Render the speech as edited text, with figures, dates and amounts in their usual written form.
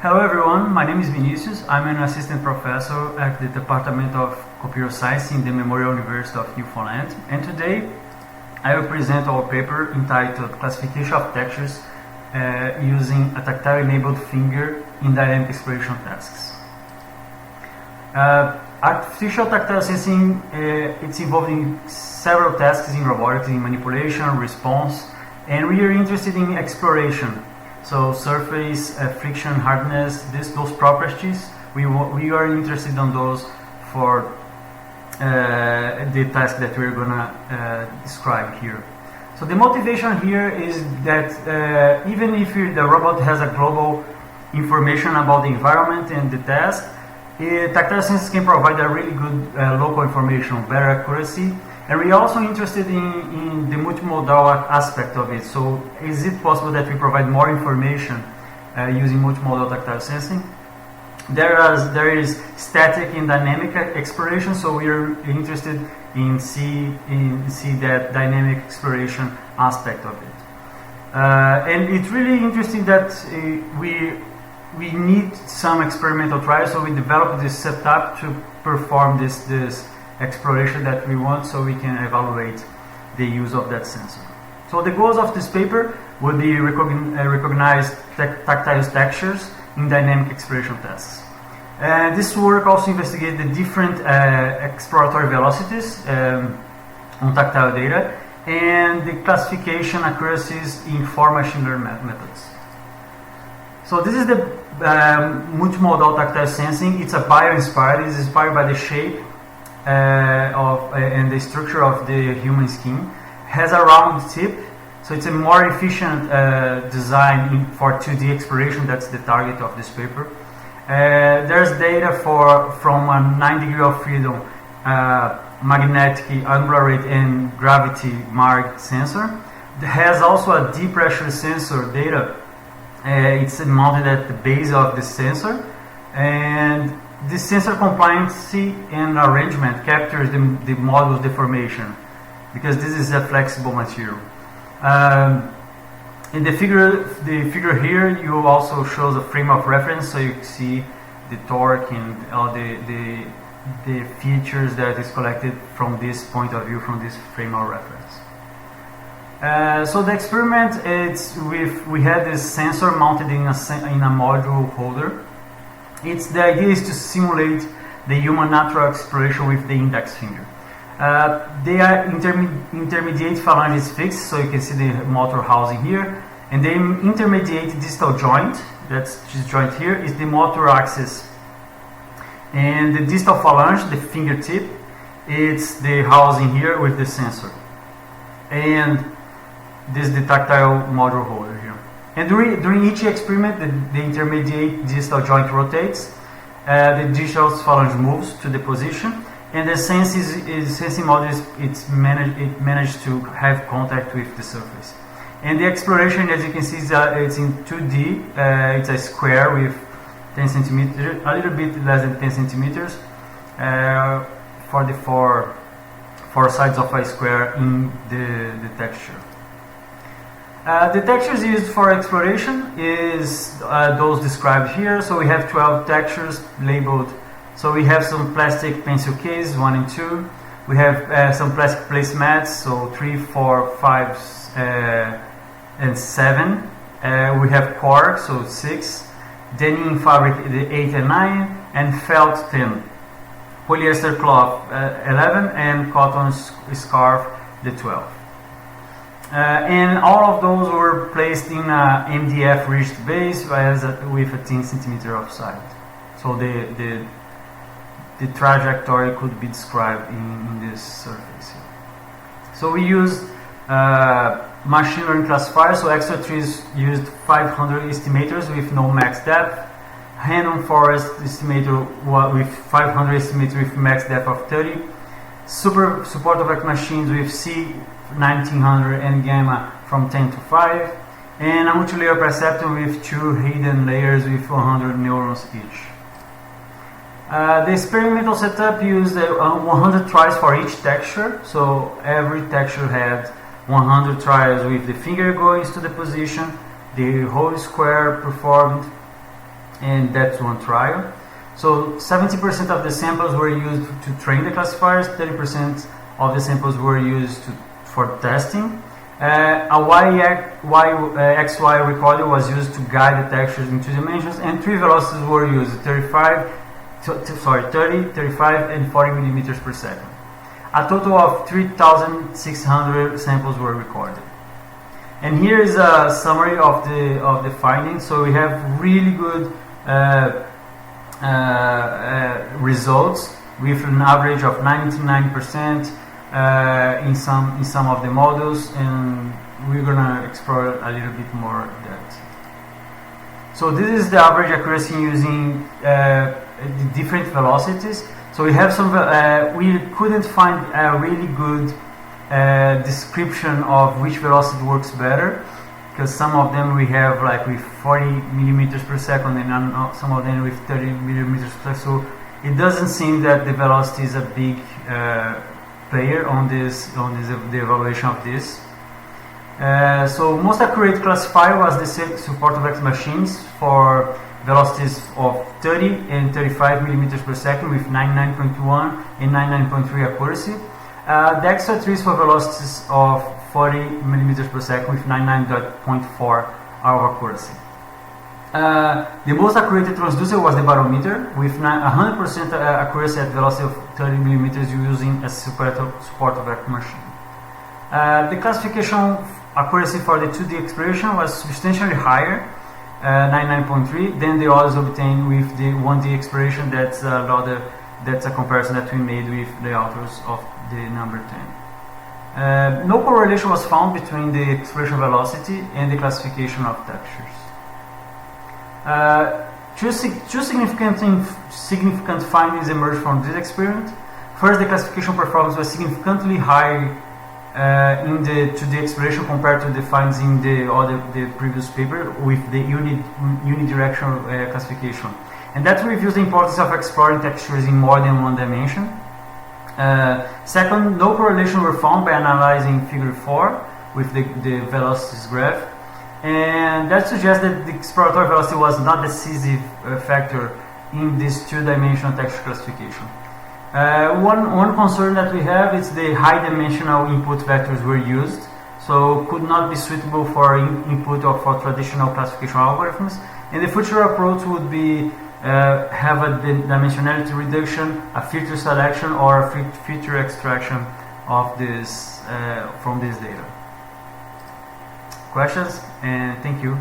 Hello everyone, my name is Vinicius. I'm an assistant professor at the Department of Computer Science in the Memorial University of Newfoundland, and today I will present our paper entitled Classification of Textures using a tactile-enabled finger in dynamic exploration tasks. Artificial tactile sensing it's involving several tasks in robotics, in manipulation, response, and we are interested in exploration. So surface, friction, hardness, those properties, we are interested in those for the task that we're gonna describe here. So the motivation here is that even if the robot has a global information about the environment and the task, tactile sensors can provide a really good local information, better accuracy. And we're also interested in the multimodal aspect of it. So is it possible that we provide more information using multimodal tactile sensing? There is static and dynamic exploration, so we're interested in see that dynamic exploration aspect of it. And it's really interesting that we need some experimental trials, so we developed this setup to perform this exploration that we want, so we can evaluate the use of that sensor. So the goals of this paper would be recognize tactile textures in dynamic exploration tasks. This work also investigates the different exploratory velocities on tactile data and the classification accuracies in four machine learning methods. So this is the multimodal tactile sensing. It's a bio-inspired. It's inspired by the shape and the structure of the human skin. Has a round tip, so it's a more efficient design for 2D exploration. That's the target of this paper. There's data from a 9 degree of freedom magnetic angular rate and gravity MARG sensor. It has also a deep pressure sensor data. It's mounted at the base of the sensor, and this sensor compliancy and arrangement captures the model deformation, because this is a flexible material. In the figure here, you also shows a frame of reference, so you can see the torque and all the features that is collected from this point of view, from this frame of reference. So the experiment, we had this sensor mounted in a module holder. The idea is to simulate the human natural exploration with the index finger. They are intermediate phalanges fixed, so you can see the motor housing here, and the intermediate distal joint, that's this joint here, is the motor axis, and the distal phalange, the fingertip, it's the housing here with the sensor, and this is the tactile module holder here. And during each experiment, the intermediate distal joint rotates, the distal phalange moves to the position, and the sensing model it managed to have contact with the surface. And the exploration, as you can see, it's in 2D. It's a square with 10 centimeters, a little bit less than 10 centimeters, for the four sides of a square in the texture. The textures used for exploration is those described here. So we have 12 textures labeled. So we have some plastic pencil case, 1 and 2. We have some plastic placemats, so 3, 4, 5, and 7. We have cork, so 6. Denim fabric, the 8 and 9, and felt 10. Polyester cloth, 11, and cotton scarf, the 12. And all of those were placed in a MDF ridged base with a 10 centimeter of side. So the trajectory could be described in this surface here. So we used machine learning classifiers. So Extra-Trees used 500 estimators with no max depth. Random Forest estimator with 500 estimators with max depth of 30. Super support of machines with C1900 and gamma from 10 to 5, and a multi-layer perceptor with 2 hidden layers with 100 neurons each. The experimental setup used 100 tries for each texture, so every texture had 100 tries with the finger going to the position, the whole square performed, and that's one trial. So 70% of the samples were used to train the classifiers, 30% of the samples were used for testing. A XY recorder was used to guide the textures in 2 dimensions, and 3 velocities were used, 30, 35, and 40 millimeters per second. A total of 3,600 samples were recorded. And here is a summary of the findings. So we have really good results with an average of 99% in some of the models, and we're gonna explore a little bit more that. So this is the average accuracy using the different velocities. So we have some. We couldn't find a really good description of which velocity works better, because some of them we have like with 40 millimeters per second, and some of them with 30 millimeters per second. So it doesn't seem that the velocity is a big player on the evaluation of this. So most accurate classifier was the support of X machines for velocities of 30 and 35 millimeters per second with 99.1 and 99.3 accuracy. The extra trees for velocities of 40 millimeters per second with 99.4 of accuracy. The most accurate transducer was the barometer with 100% accuracy at velocity of 30 millimeters using a support of X machine. The classification accuracy for the 2D expression was substantially higher, 99.3, than the others obtained with the 1D expression. That's a comparison that we made with the authors of the number 10. No correlation was found between the expression velocity and the classification of textures. Two significant findings emerged from this experiment. First, the classification performance was significantly higher in the 2D expression compared to the findings in the previous paper with the unidirectional classification. And that reveals the importance of exploring textures in more than one dimension. Second, no correlation were found by analyzing figure 4 with the velocities graph. And that suggests that the exploratory velocity was not a decisive factor in this 2-dimensional texture classification. One concern that we have is the high-dimensional input vectors were used, so could not be suitable for input or for traditional classification algorithms. And the future approach would be have a dimensionality reduction, a filter selection, or a feature extraction of this from this data. Questions? And thank you.